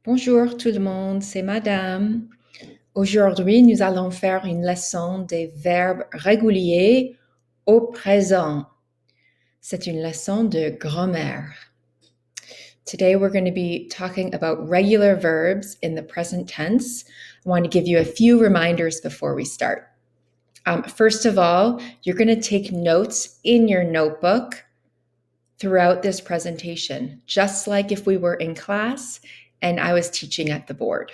Bonjour tout le monde, c'est Madame. Aujourd'hui, nous allons faire une leçon des verbes réguliers au présent. C'est une leçon de grammaire. Today, we're going to be talking about regular verbs in the present tense. I want to give you a few reminders before we start. First of all, you're going to take notes in your notebook throughout this presentation, just like if we were in class and I was teaching at the board.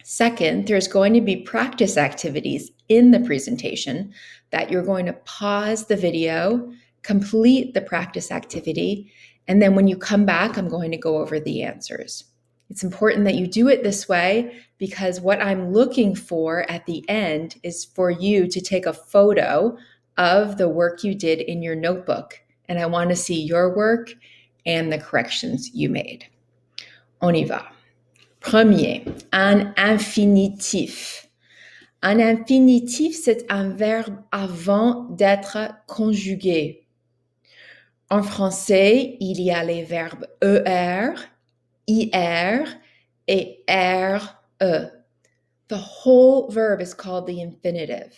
Second, there's going to be practice activities in the presentation that you're going to pause the video, complete the practice activity, and then when you come back, I'm going to go over the answers. It's important that you do it this way because what I'm looking for at the end is for you to take a photo of the work you did in your notebook. And I want to see your work and the corrections you made. On y va. Premier, un infinitif. Un infinitif, c'est un verbe avant d'être conjugué. En français, il y a les verbes ER, IR, et RE. The whole verb is called the infinitive.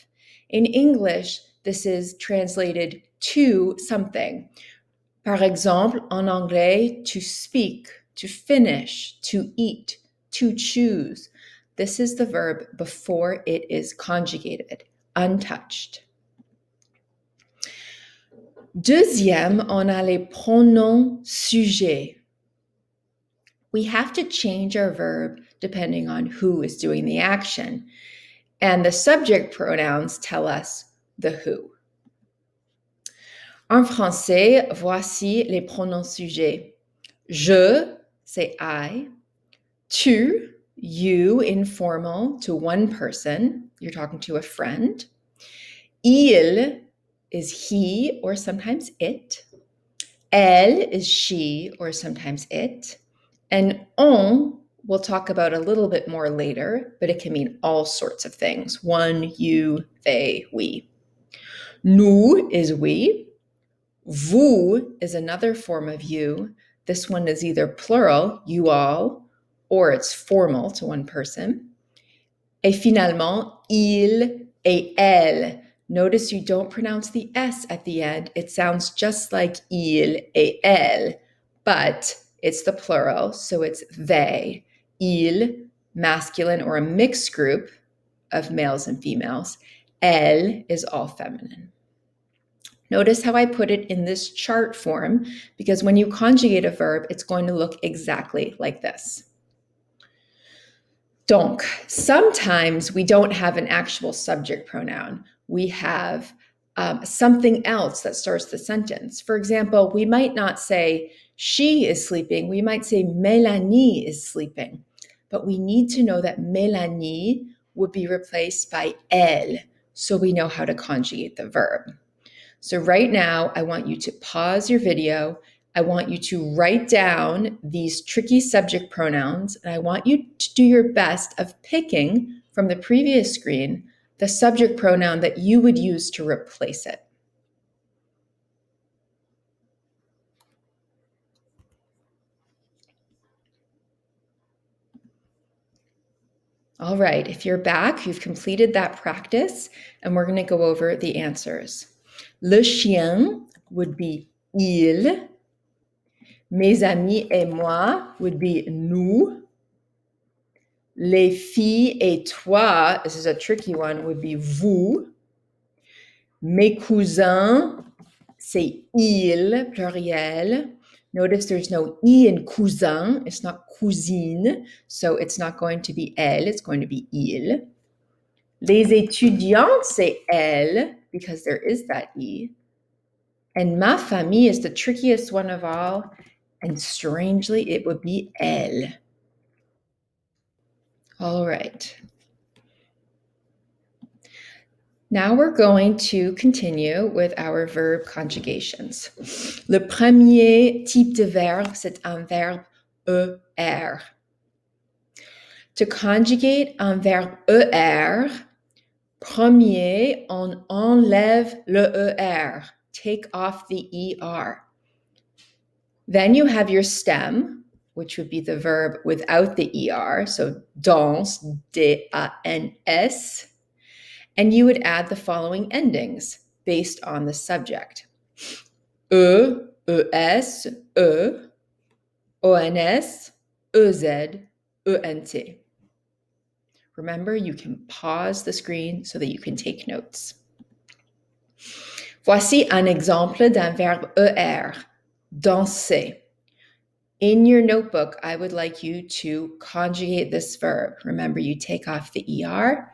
In English, this is translated to something. Par exemple, en anglais, to speak, to finish, to eat, to choose. This is the verb before it is conjugated, untouched. Deuxième, on a les pronoms sujets. We have to change our verb depending on who is doing the action. And the subject pronouns tell us the who. En français, voici les pronoms sujets. Je, c'est I. Tu, you, informal, to one person. You're talking to a friend. Il is he or sometimes it. Elle is she or sometimes it. And on, we'll talk about a little bit more later, but it can mean all sorts of things. One, you, they, we. Nous is we. Vous is another form of you. This one is either plural, you all, or it's formal to one person. Et finalement, il et elle. Notice you don't pronounce the S at the end. It sounds just like il et elle, but it's the plural, so it's they. Il, masculine or a mixed group of males and females. Elle is all feminine. Notice how I put it in this chart form, because when you conjugate a verb, it's going to look exactly like this. Donc, sometimes we don't have an actual subject pronoun. We have something else that starts the sentence. For example, we might not say, she is sleeping. We might say, Mélanie is sleeping. But we need to know that Mélanie would be replaced by elle, so we know how to conjugate the verb. So right now, I want you to pause your video. I want you to write down these tricky subject pronouns, and I want you to do your best of picking from the previous screen the subject pronoun that you would use to replace it. All right, if you're back, you've completed that practice, and we're going to go over the answers. Le chien would be il. Mes amis et moi would be nous. Les filles et toi, this is a tricky one, would be vous. Mes cousins, c'est ils, pluriel. Notice there's no I in cousin, it's not cousine, so it's not going to be elle, it's going to be il. Les étudiants, c'est elle, because there is that I. And ma famille is the trickiest one of all, and strangely, it would be elle. All right. Now we're going to continue with our verb conjugations. Le premier type de verbe, c'est un verbe ER. To conjugate un verbe ER, premier, on enlève le ER. Take off the ER. Then you have your stem, which would be the verb without the ER, so danse, D-A-N-S, and you would add the following endings based on the subject. E, E-S, E, O-N-S, E-Z, E-N-T. Remember, you can pause the screen so that you can take notes. Voici un exemple d'un verbe ER, danser. In your notebook, I would like you to conjugate this verb. Remember, you take off the ER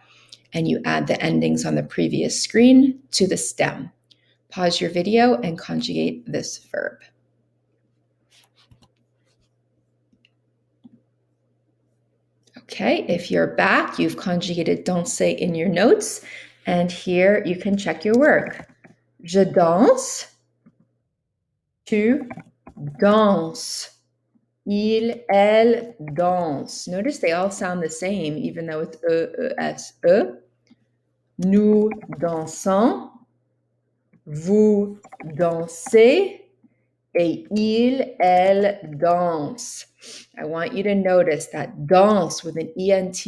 and you add the endings on the previous screen to the stem. Pause your video and conjugate this verb. Okay, if you're back, you've conjugated danser in your notes, and here you can check your work. Je danse, tu danses, il, elle danse. Notice they all sound the same, even though it's E-E-S-E. Nous dansons, vous dansez, et il, elle danse. I want you to notice that danse with an ENT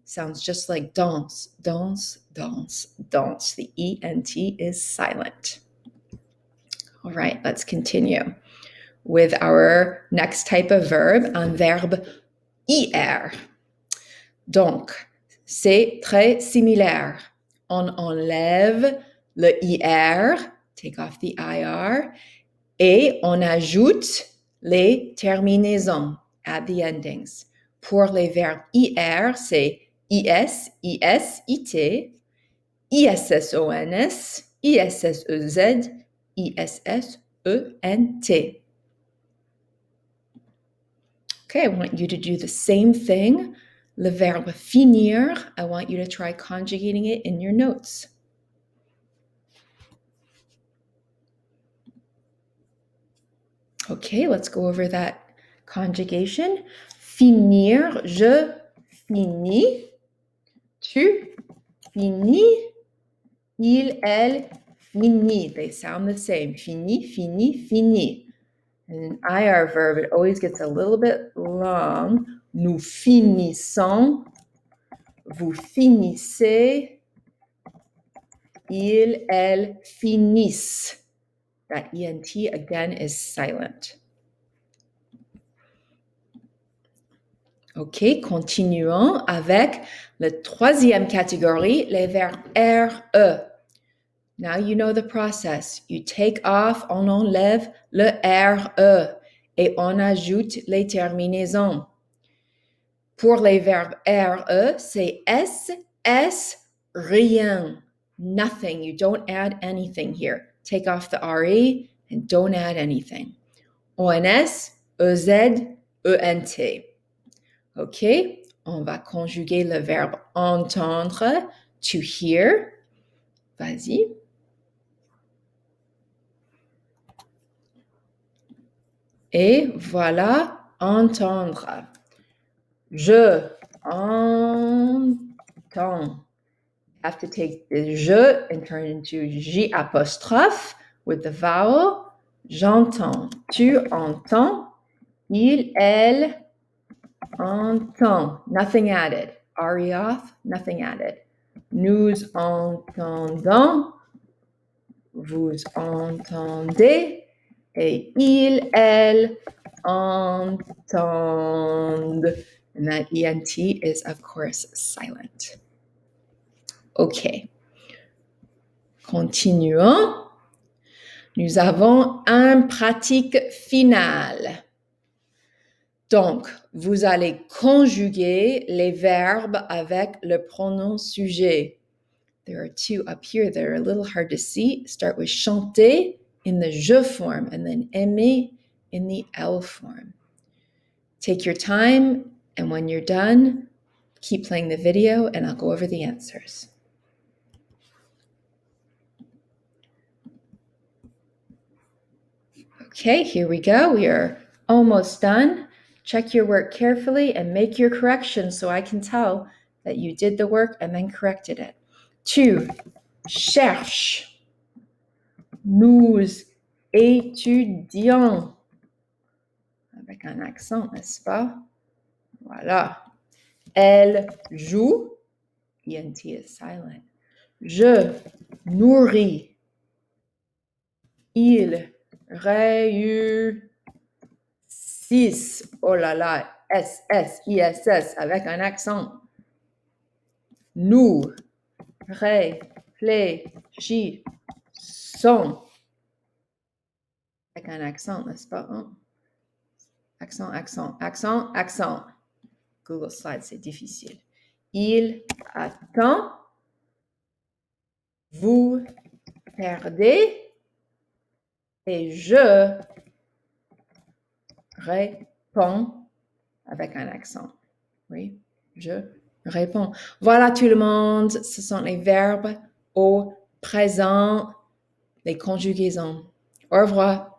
sounds just like danse, danse, danse, danse. The ENT is silent. All right, let's continue with our next type of verb, un verbe IR. Donc, c'est très similaire. On enlève le IR, take off the IR, et on ajoute les terminaisons, add the endings. Pour les verbes IR, c'est IS, IS, IT, ISSONS, ISSEZ, ISSENT. Okay, I want you to do the same thing. Le verbe finir, I want you to try conjugating it in your notes. Okay, let's go over that conjugation. Finir, je finis, tu finis, il, elle finit. They sound the same. Fini, fini, fini. In an IR verb, it always gets a little bit long. Nous finissons, vous finissez, il, elle finissent. That ENT again is silent. OK, continuons avec la troisième catégorie, les verbes RE. Now you know the process. You take off, on enlève le RE et on ajoute les terminaisons. Pour les verbes RE, c'est S, S, rien. Nothing. You don't add anything here. Take off the RE and don't add anything. ONS, EZ, ENT. OK, on va conjuguer le verbe entendre, to hear. Vas-y. Et voilà, entendre. Je entends. Have to take the je and turn it into J apostrophe with the vowel. J'entends. Tu entends. Il, elle entend. Nothing added. RE off, nothing added. Nous entendons. Vous entendez. Et il, elle entendent. And that ENT is, of course, silent. OK. Continuons. Nous avons un pratique final. Donc, vous allez conjuguer les verbes avec le pronom sujet. There are two up here that are a little hard to see. Start with chanter in the je form and then aimer in the L form. Take your time, and when you're done, keep playing the video and I'll go over the answers. Okay, here we go. We are almost done. Check your work carefully and make your corrections so I can tell that you did the work and then corrected it. Tu cherches. Nous étudions. avec un accent, n'est-ce pas? Voilà. Elle joue. ENT is silent. Je nourris. Il réussit. Oh là là. S, avec un accent. Nous réfléchissons. Avec un accent, n'est-ce pas? Hein? Accent. Google Slides, c'est difficile. Il attend. Vous perdez. Et je réponds avec un accent. Oui, je réponds. Voilà tout le monde, ce sont les verbes au présent, les conjugaisons. Au revoir.